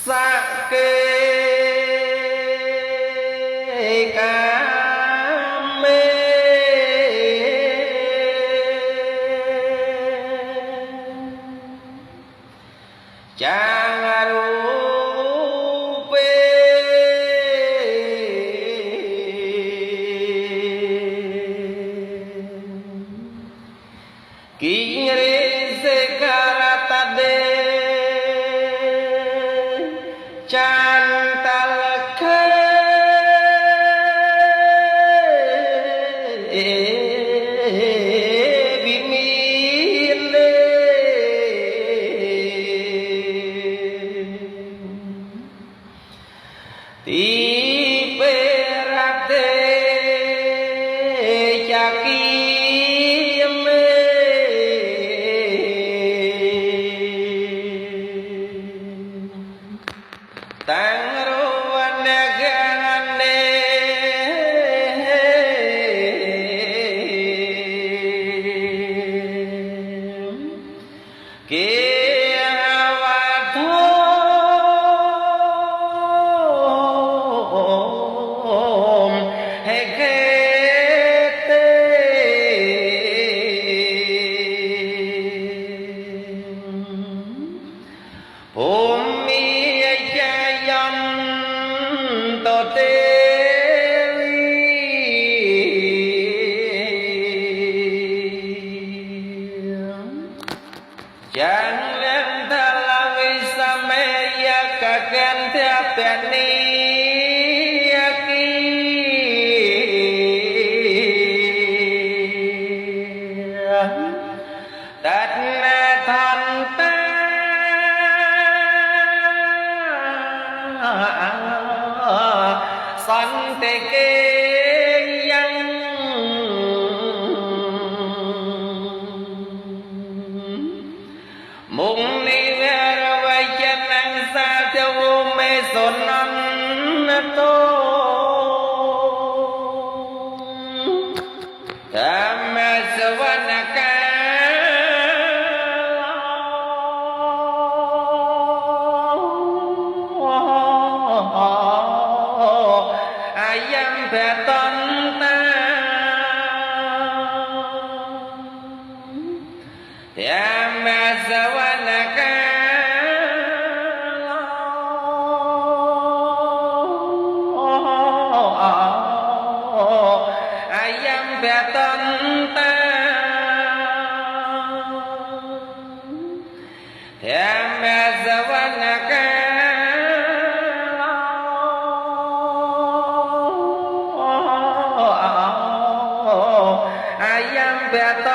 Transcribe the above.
sa kê ca mê chàng ru pê kí re se karata de chantal khe bimin le ti perate chakim tang chẳng lên ta la vi sa me ya ka ken theo tiền ni ki tát na thân ta san te ke mùng ni ver vai chân anh xa theo vô mê son ăn tô tham savanaka ayam beton ta tham savanaka ayam beton ta tham savanaka ayam beton